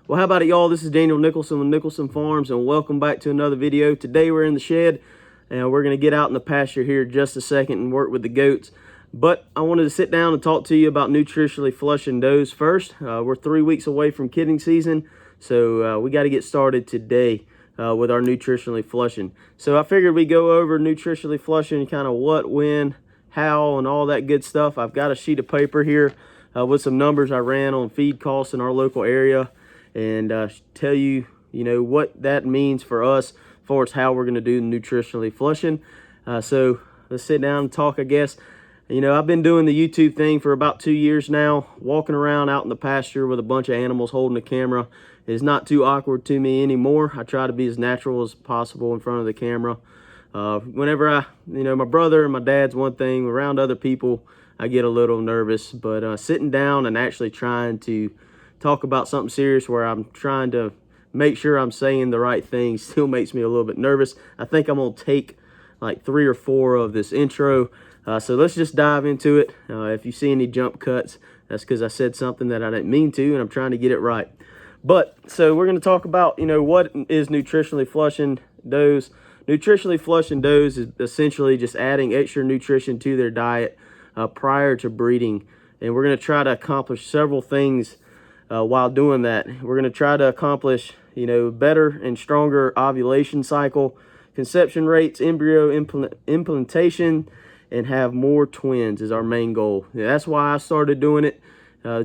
Well, how about it, y'all? This is Daniel Nicholson with Nicholson Farms, and welcome back to another video. Today we're in the shed, and we're going to get out in the pasture here just a second and work with the goats. But I wanted to sit down and talk to you about nutritionally flushing does first. We're 3 weeks away from kidding season, so we got to get started today with our nutritionally flushing. So I figured we'd go over nutritionally flushing, kind of what, when, how, and all that good stuff. I've got a sheet of paper here with some numbers I ran on feed costs in our local area, and tell you, what that means for us as far as how we're going to do nutritionally flushing. So let's sit down and talk, I guess. I've been doing the YouTube thing for about 2 years now. Walking around out in the pasture with a bunch of animals holding a camera is not too awkward to me anymore. I try to be as natural as possible in front of the camera. Whenever my brother and my dad's one thing, around other people, I get a little nervous, but sitting down and actually trying to talk about something serious where I'm trying to make sure I'm saying the right things still makes me a little bit nervous. I think I'm gonna take like 3 or 4 of this intro. So let's just dive into it. If you see any jump cuts, that's because I said something that I didn't mean to, and I'm trying to get it right. But so we're going to talk about, what is nutritionally flushing does. Nutritionally flushing does is essentially just adding extra nutrition to their diet prior to breeding. And we're going to try to accomplish several things while doing that. We're going to try to accomplish, better and stronger ovulation cycle, conception rates, embryo implantation, and have more twins is our main goal. That's why I started doing it,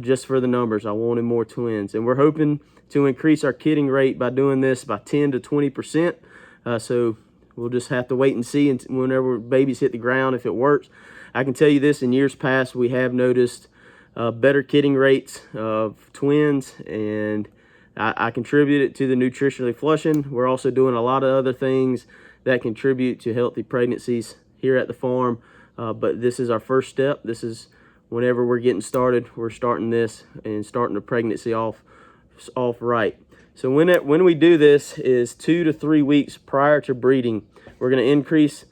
just for the numbers. I wanted more twins, and we're hoping to increase our kidding rate by doing this by 10 to 20%. So we'll just have to wait and see whenever babies hit the ground if it works. I can tell you this, in years past we have noticed better kidding rates of twins, and I contribute it to the nutritionally flushing. We're also doing a lot of other things that contribute to healthy pregnancies here at the farm, but this is our first step. This is whenever we're getting started, we're starting this and starting the pregnancy off right. So when we do this is 2 to 3 weeks prior to breeding. We're going to increase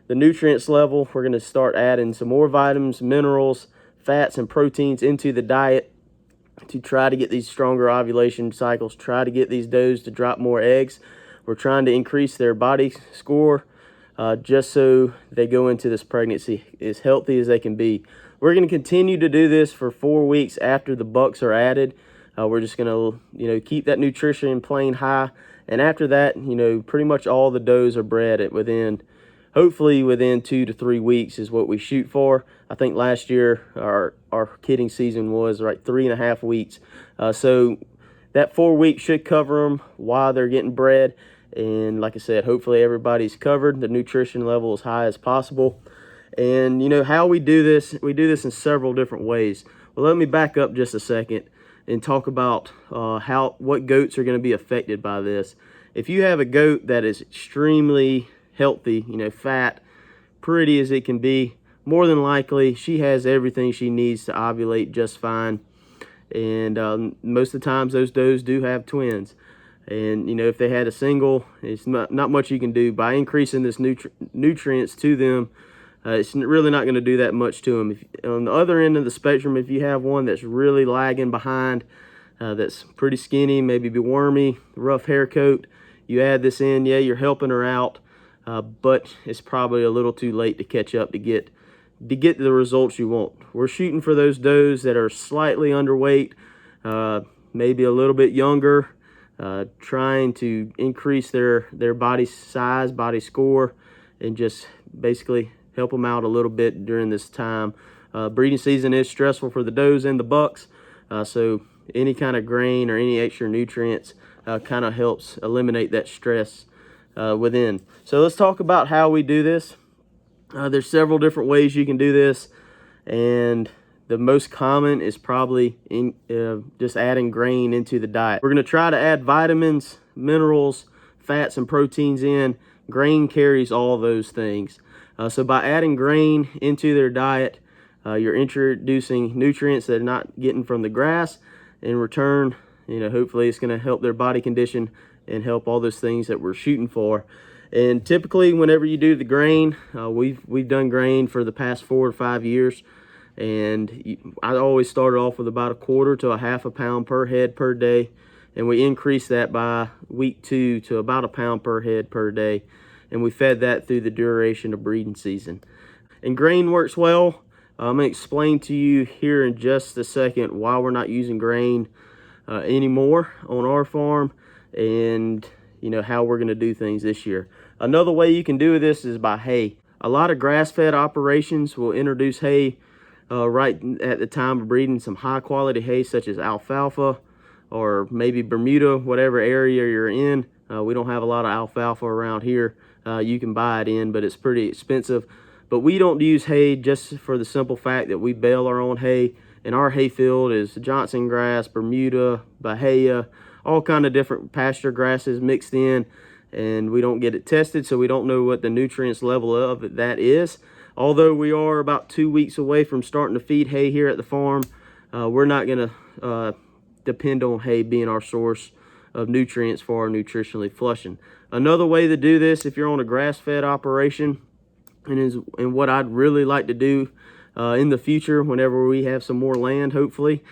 the nutrients level. We're going to start adding some more vitamins, minerals, fats, and proteins into the diet to try to get these stronger ovulation cycles, try to get these does to drop more eggs. We're trying to increase their body score just so they go into this pregnancy as healthy as they can be. We're going to continue to do this for 4 weeks after the bucks are added. We're just going to, keep that nutrition playing high. And after that, pretty much all the does are bred at hopefully within 2 to 3 weeks is what we shoot for. I think last year our kidding season was like 3.5 weeks. So that 4 weeks should cover them while they're getting bred. And like I said, hopefully everybody's covered. The nutrition level as high as possible. And how we do this in several different ways. Well, let me back up just a second and talk about what goats are going to be affected by this. If you have a goat that is extremely healthy, fat, pretty as it can be, more than likely she has everything she needs to ovulate just fine. And most of the times those does do have twins. And if they had a single, it's not much you can do. By increasing this nutrients to them, it's really not going to do that much to them. On the other end of the spectrum, if you have one that's really lagging behind, that's pretty skinny, maybe be wormy, rough hair coat, you add this in, yeah, you're helping her out, but it's probably a little too late to catch up to get the results you want. We're shooting for those does that are slightly underweight, maybe a little bit younger, trying to increase their body size, body score, and just basically help them out a little bit during this time. Breeding season is stressful for the does and the bucks, so any kind of grain or any extra nutrients kind of helps eliminate that stress within. So let's talk about how we do this. There's several different ways you can do this, and the most common is probably just adding grain into the diet. We're going to try to add vitamins, minerals, fats, and proteins in. Grain carries all those things. So by adding grain into their diet, you're introducing nutrients that they're not getting from the grass. In return, hopefully it's going to help their body condition and help all those things that we're shooting for. And typically whenever you do the grain, we've done grain for the past 4 or 5 years. And I always started off with about 1/4 to 1/2 pound per head per day. and we increased that by week 2 to about a pound per head per day, and we fed that through the duration of breeding season. And grain works well. I'm going to explain to you here in just a second why we're not using grain anymore on our farm, and how we're going to do things this year. Another way you can do this is by hay. A lot of grass-fed operations will introduce hay right at the time of breeding, some high quality hay such as alfalfa or maybe Bermuda, whatever area you're in. We don't have a lot of alfalfa around here. You can buy it in, but it's pretty expensive. But we don't use hay just for the simple fact that we bale our own hay, and our hay field is Johnson grass, Bermuda, Bahia, all kind of different pasture grasses mixed in, and we don't get it tested, so we don't know what the nutrients level of that is. Although we are about 2 weeks away from starting to feed hay here at the farm, we're not going to depend on hay being our source of nutrients for our nutritionally flushing. Another way to do this, if you're on a grass-fed operation, and what I'd really like to do in the future, whenever we have some more land, hopefully,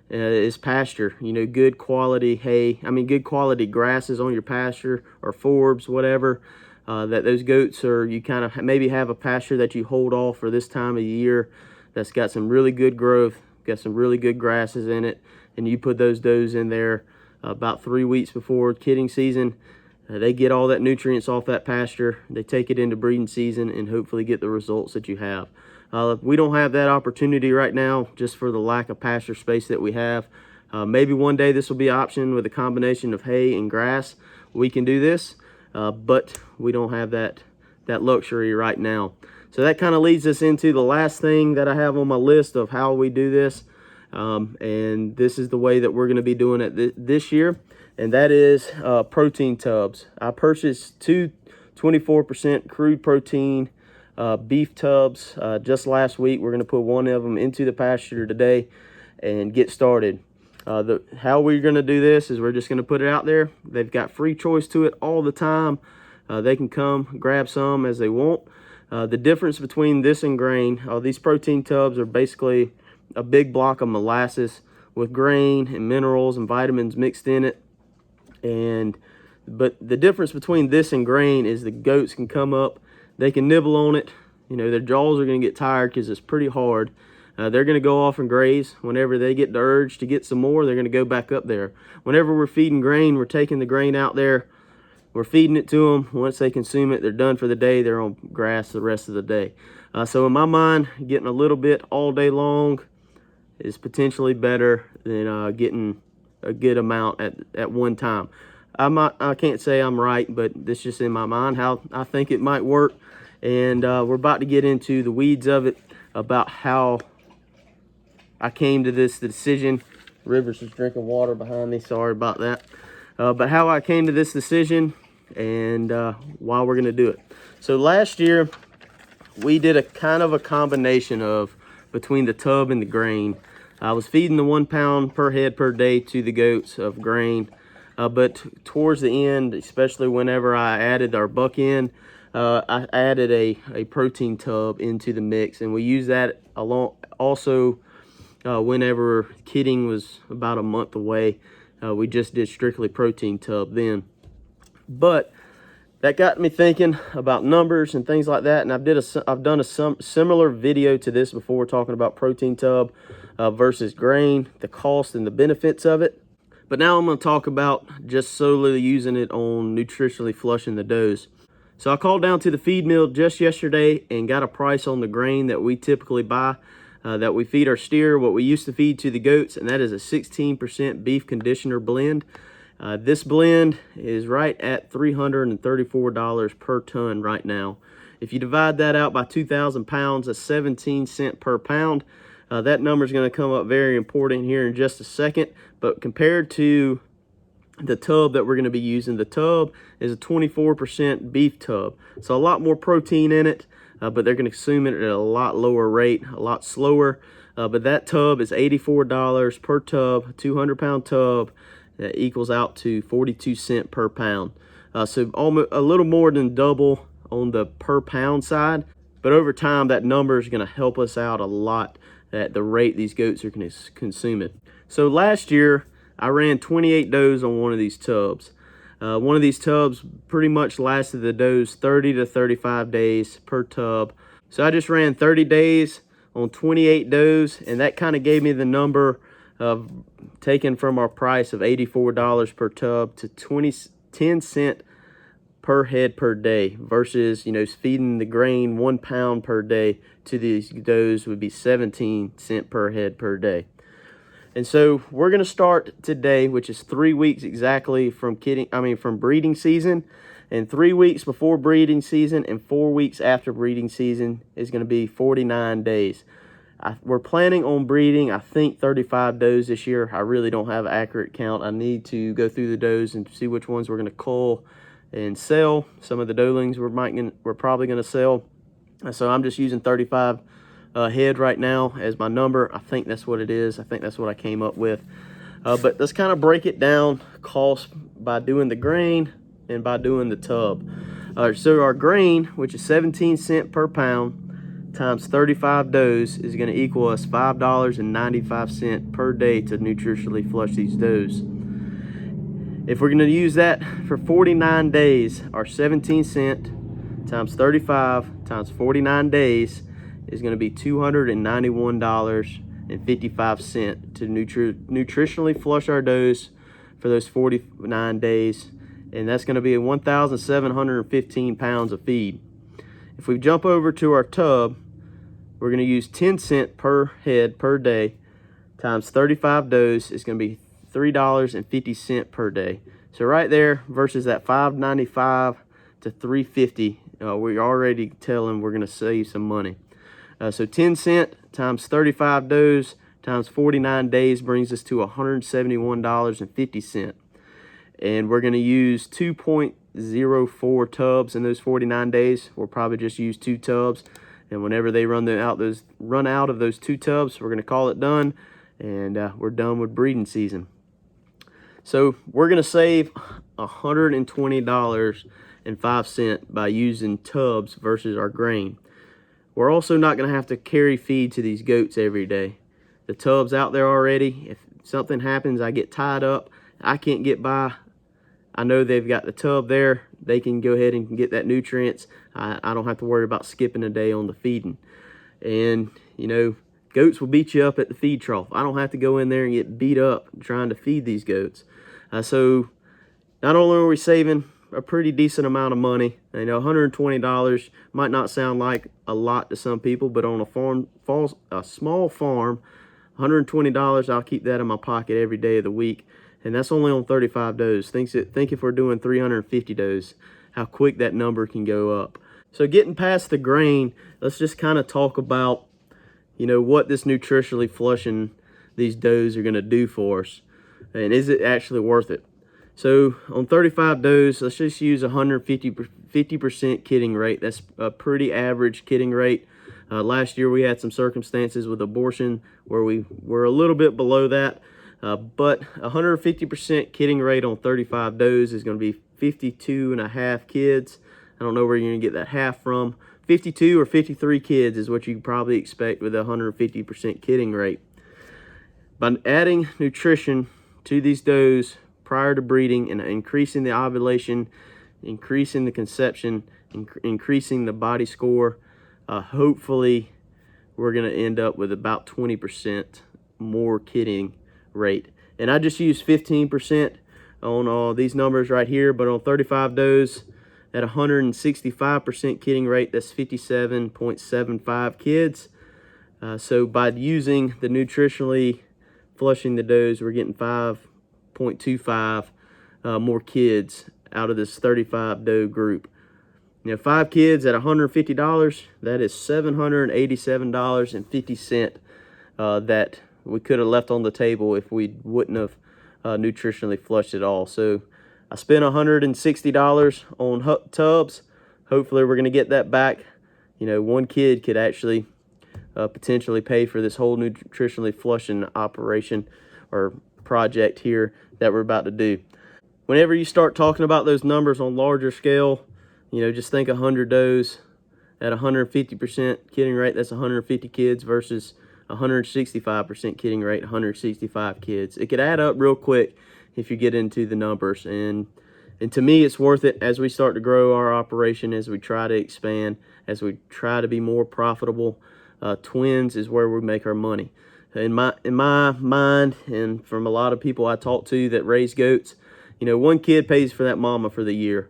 is pasture. Good quality hay. Good quality grasses on your pasture, or forbs, whatever. That those goats, or you kind of maybe have a pasture that you hold off for this time of year that's got some really good growth, got some really good grasses in it, and you put those does in there about 3 weeks before kidding season. They get all that nutrients off that pasture, they take it into breeding season, and hopefully get the results that you have. We don't have that opportunity right now just for the lack of pasture space that we have. Maybe one day this will be an option with a combination of hay and grass. We can do this, but we don't have that luxury right now. So that kind of leads us into the last thing that I have on my list of how we do this. And this is the way that we're going to be doing it this year, and that is protein tubs. I purchased two 24% crude protein beef tubs just last week. We're going to put one of them into the pasture today and get started. How we're going to do this is we're just going to put it out there. They've got free choice to it all the time. They can come grab some as they want. The difference between this and grain, these protein tubs are basically a big block of molasses with grain and minerals and vitamins mixed in it. But the difference between this and grain is the goats can come up, they can nibble on it. Their jaws are going to get tired because it's pretty hard. They're going to go off and graze. Whenever they get the urge to get some more, they're going to go back up there. Whenever we're feeding grain, we're taking the grain out there, we're feeding it to them. Once they consume it, they're done for the day. They're on grass the rest of the day. So in my mind, getting a little bit all day long is potentially better than getting a good amount at one time. I can't say I'm right, but this is just in my mind how I think it might work. And we're about to get into the weeds of it, about how I came to this decision. Rivers is drinking water behind me, sorry about that. But how I came to this decision and why we're going to do it. So last year, we did a kind of a combination of between the tub and the grain. I was feeding the 1 pound per head per day to the goats of grain. But towards the end, especially whenever I added our buck in, I added a protein tub into the mix, and we used that along also whenever kidding was about a month away. We just did strictly protein tub then. But that got me thinking about numbers and things like that, and I've done a similar video to this before, talking about protein tub versus grain, the cost and the benefits of it. But now I'm going to talk about just solely using it on nutritionally flushing the does. So I called down to the feed mill just yesterday and got a price on the grain that we typically buy, that we feed our steer, what we used to feed to the goats, and that is a 16% beef conditioner blend. This blend is right at $334 per ton right now. If you divide that out by 2,000 pounds, that's 17 cents per pound. That number is going to come up very important here in just a second. But compared to the tub that we're going to be using, the tub is a 24% beef tub. So a lot more protein in it, but they're going to consume it at a lot lower rate, a lot slower. But that tub is $84 per tub, 200-pound tub. That equals out to 42 cents per pound. So almost a little more than double on the per pound side. But over time, that number is going to help us out a lot at the rate these goats are going to consume it. So last year, I ran 28 does on one of these tubs. One of these tubs pretty much lasted the does 30 to 35 days per tub. So I just ran 30 days on 28 does, and that kind of gave me the number of taken from our price of $84 per tub to 10 cent per head per day versus, you know, feeding the grain 1 pound per day to these does would be 17 cent per head per day. And so we're going to start today, which is 3 weeks exactly from breeding season, and 3 weeks before breeding season and 4 weeks after breeding season is going to be 49 days. We're planning on breeding, I think, 35 does this year. I really don't have an accurate count. I need to go through the does and see which ones we're going to cull and sell. Some of the doelings we're probably going to sell. So I'm just using 35 head right now as my number. I think that's what it is. I think that's what I came up with. But let's kind of break it down cost by doing the grain and by doing the tub. So our grain, which is 17 cents per pound, times 35 does is going to equal us $5.95 per day to nutritionally flush these does. If we're going to use that for 49 days, our 17 cent times 35 times 49 days is going to be $291.55 to nutritionally flush our does for those 49 days, and that's going to be 1,715 pounds of feed. If we jump over to our tub, we're going to use 10 cent per head per day times 35 does is going to be $3.50 per day. So right there versus that $5.95 to $3.50, we're already telling we're going to save some money. So 10 cent times 35 does times 49 days brings us to $171.50. And we're going to use 2.04 tubs in those 49 days. We'll probably just use 2 tubs. And whenever they run out of those 2 tubs, we're going to call it done, and we're done with breeding season. So we're going to save $120.05 by using tubs versus our grain. We're also not going to have to carry feed to these goats every day. The tub's out there already. If something happens, I get tied up, I can't get by, I know they've got the tub there. They can go ahead and get that nutrients. I don't have to worry about skipping a day on the feeding. And, you know, goats will beat you up at the feed trough. I don't have to go in there and get beat up trying to feed these goats. So not only are we saving a pretty decent amount of money, you know, $120 might not sound like a lot to some people, but on a small farm, $120, I'll keep that in my pocket every day of the week. And that's only on 35 does. Think if we're doing 350 does, how quick that number can go up. So getting past the grain, let's just kind of talk about, you know, what this nutritionally flushing these does are going to do for us. And is it actually worth it? So on 35 does, let's just use 50% kidding rate. That's a pretty average kidding rate. Last year we had some circumstances with abortion where we were a little bit below that. But 150% kidding rate on 35 does is going to be 52 and a half kids. I don't know where you're going to get that half from. 52 or 53 kids is what you probably expect with a 150% kidding rate. By adding nutrition to these does prior to breeding and increasing the ovulation, increasing the conception, increasing the body score, hopefully we're going to end up with about 20% more kidding rate. And I just use 15% on all these numbers right here, but on 35 does at 165% kidding rate, that's 57.75 kids. So by using the nutritionally flushing the does, we're getting 5.25 more kids out of this 35 doe group. You know, 5 kids at $150, that is $787.50 that we could have left on the table if we wouldn't have nutritionally flushed it all. So I spent $160 on tubs. Hopefully we're going to get that back. You know, one kid could actually potentially pay for this whole nutritionally flushing operation or project here that we're about to do. Whenever you start talking about those numbers on larger scale, you know, just think 100 does at 150% kidding rate. That's 150 kids versus 165% kidding rate, 165 kids. It could add up real quick if you get into the numbers. And to me, it's worth it as we start to grow our operation, as we try to expand, as we try to be more profitable. Twins is where we make our money. In my mind, and from a lot of people I talk to that raise goats, you know, one kid pays for that mama for the year,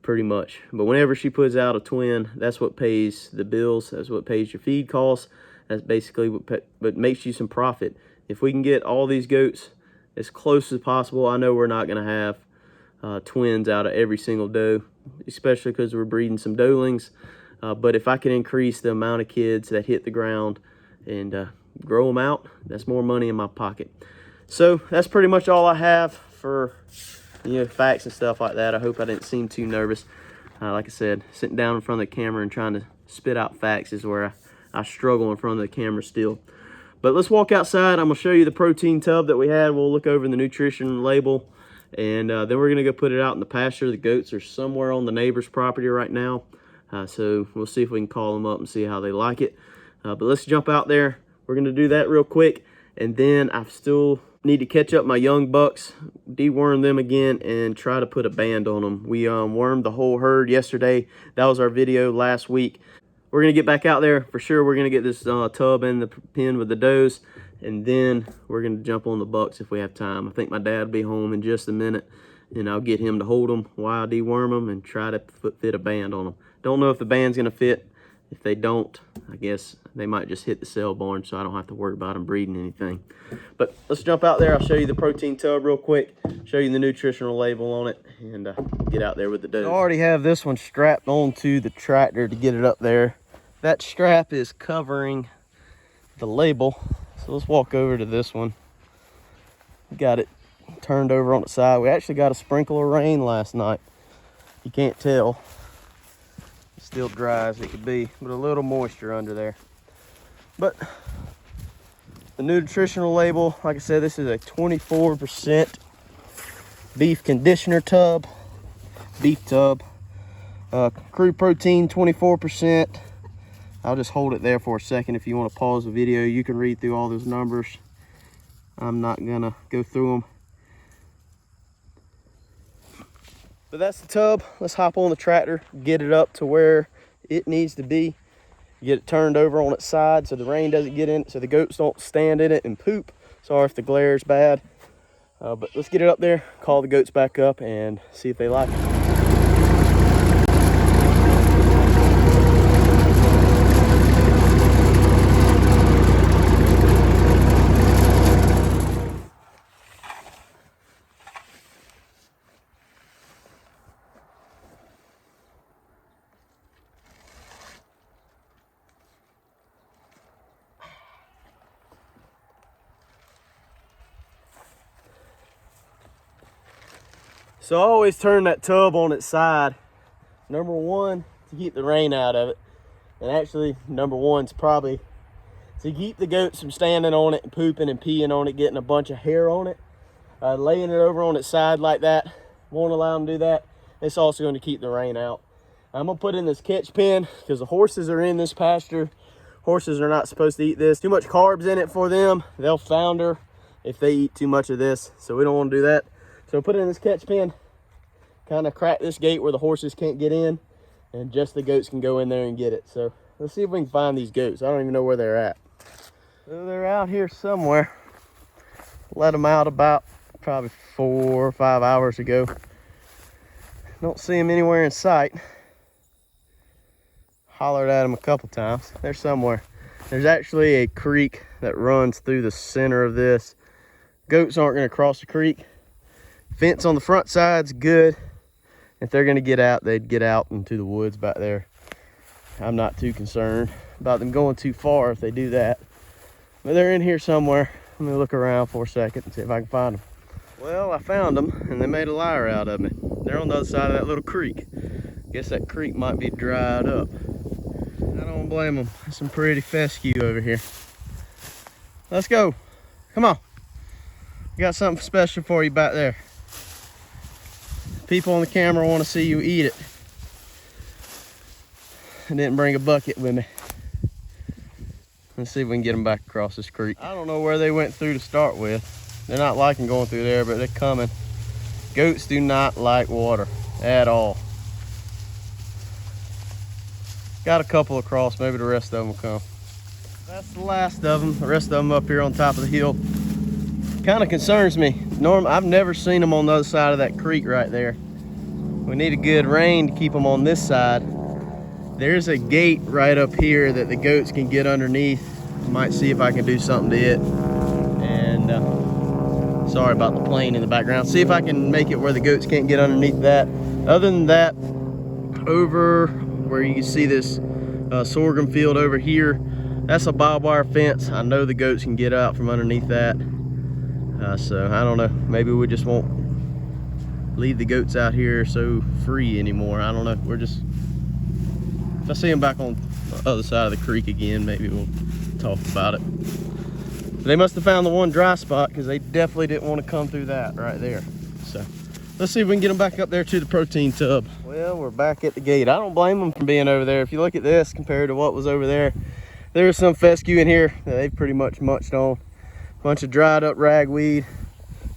pretty much. But whenever she puts out a twin, that's what pays the bills. That's what pays your feed costs. That's basically what makes you some profit. If we can get all these goats as close as possible, I know we're not going to have twins out of every single doe, especially because we're breeding some doelings. But if I can increase the amount of kids that hit the ground and grow them out, that's more money in my pocket. So that's pretty much all I have for, you know, facts and stuff like that. I hope I didn't seem too nervous. Like I said, sitting down in front of the camera and trying to spit out facts is where I struggle in front of the camera still. But let's walk outside. I'm gonna show you the protein tub that we had. We'll look over the nutrition label, and then we're gonna go put it out in the pasture. The goats are somewhere on the neighbor's property right now, so we'll see if we can call them up and see how they like it. But let's jump out there. We're gonna do that real quick, and then I still need to catch up my young bucks, deworm them again, and try to put a band on them. We wormed the whole herd yesterday. That was our video last week. We're gonna get back out there for sure. We're gonna get this tub in the pen with the does, and then we're gonna jump on the bucks if we have time. I think my dad will be home in just a minute, and I'll get him to hold them while I deworm them and try to fit a band on them. Don't know if the band's gonna fit. If they don't, I guess they might just hit the cell barn, so I don't have to worry about them breeding anything. But let's jump out there. I'll show you the protein tub real quick, show you the nutritional label on it, and get out there with the does. I already have this one strapped onto the tractor to get it up there. That strap is covering the label, so let's walk over to this one. Got it turned over on the side. We actually got a sprinkle of rain last night. You can't tell. Still dry as it could be, but a little moisture under there. But the nutritional label, like I said, this is a 24% beef conditioner tub, beef tub. Crude protein 24%. I'll just hold it there for a second. If you want to pause the video, you can read through all those numbers. I'm not gonna go through them. But that's the tub. Let's hop on the tractor, get it up to where it needs to be. Get it turned over on its side so the rain doesn't get in it, so the goats don't stand in it and poop. Sorry if the glare is bad. But let's get it up there, call the goats back up, and see if they like it. So I always turn that tub on its side. Number one, to keep the rain out of it. And actually, number one's probably to keep the goats from standing on it and pooping and peeing on it, getting a bunch of hair on it. Laying it over on its side like that won't allow them to do that. It's also going to keep the rain out. I'm going to put in this catch pen because the horses are in this pasture. Horses are not supposed to eat this. Too much carbs in it for them. They'll founder if they eat too much of this. So we don't want to do that. So put it in this catch pen, kind of crack this gate where the horses can't get in, and just the goats can go in there and get it. So let's see if we can find these goats. I don't even know where they're at. So they're out here somewhere. Let them out about probably 4 or 5 hours ago. Don't see them anywhere in sight. Hollered at them a couple times. They're somewhere. There's actually a creek that runs through the center of this. Goats aren't going to cross the creek. Fence on the front side's good. If they're going to get out, they'd get out into the woods back there. I'm not too concerned about them going too far if they do that. But they're in here somewhere. Let me look around for a second and see if I can find them. Well, I found them, and they made a liar out of me. They're on the other side of that little creek. Guess that creek might be dried up. I don't blame them. There's some pretty fescue over here. Let's go. Come on. Got something special for you back there. People on the camera want to see you eat it. I didn't bring a bucket with me. Let's see if we can get them back across this creek. I don't know where they went through to start with. They're not liking going through there, but they're coming. Goats do not like water at all. Got a couple across, maybe the rest of them will come. That's the last of them. The rest of them up here on top of the hill. Kind of concerns me. I've never seen them on the other side of that creek right there. We need a good rain to keep them on this side. There's a gate right up here that the goats can get underneath. Might see if I can do something to it. And sorry about the plane in the background. See if I can make it where the goats can't get underneath that. Other than that, over where you can see this sorghum field over here, that's a barbed wire fence. I know the goats can get out from underneath that. So I don't know, maybe we just won't leave the goats out here so free anymore. I don't know. We're just, if I see them back on the other side of the creek again, maybe we'll talk about it. They must have found the one dry spot, because they definitely didn't want to come through that right there. So let's see if we can get them back up there to the protein tub. Well, we're back at the gate. I don't blame them for being over there. If you look at this compared to what was over there, there's some fescue in here that they've pretty much munched on. Bunch of dried up ragweed.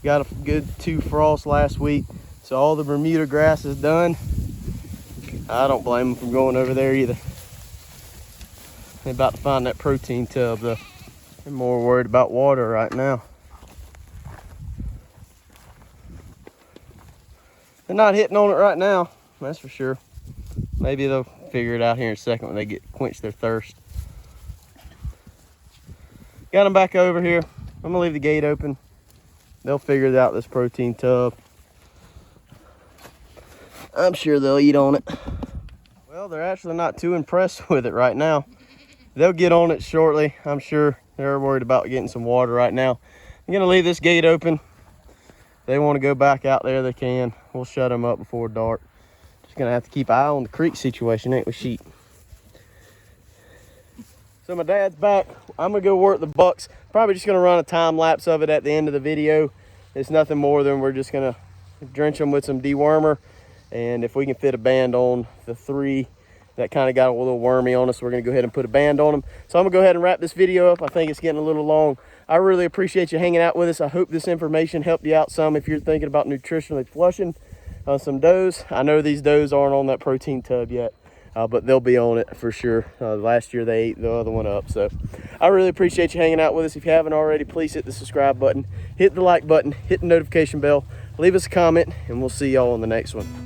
Got a good 2 frosts last week, so all the Bermuda grass is done. I don't blame them from going over there either. They're about to find that protein tub though. They're more worried about water right now. They're not hitting on it right now, that's for sure. Maybe they'll figure it out here in a second when they quench their thirst. Got them back over here. I'm gonna leave the gate open. They'll figure out this protein tub. I'm sure they'll eat on it. Well, they're actually not too impressed with it right now. They'll get on it shortly. I'm sure they're worried about getting some water right now. I'm gonna leave this gate open. If they want to go back out there, they can. We'll shut them up before dark. Just gonna have to keep an eye on the creek situation, ain't we, sheep? So my dad's back. I'm gonna go work the bucks. Probably just gonna run a time lapse of it at the end of the video. It's nothing more than we're just gonna drench them with some dewormer. And if we can fit a band on the 3 that kind of got a little wormy on us, we're gonna go ahead and put a band on them. So I'm gonna go ahead and wrap this video up. I think it's getting a little long. I really appreciate you hanging out with us. I hope this information helped you out some if you're thinking about nutritionally flushing some does. I know these does aren't on that protein tub yet. But they'll be on it for sure. Last year they ate the other one up. So I really appreciate you hanging out with us. If you haven't already, please hit the subscribe button, hit the like button, hit the notification bell, leave us a comment, and we'll see y'all on the next one.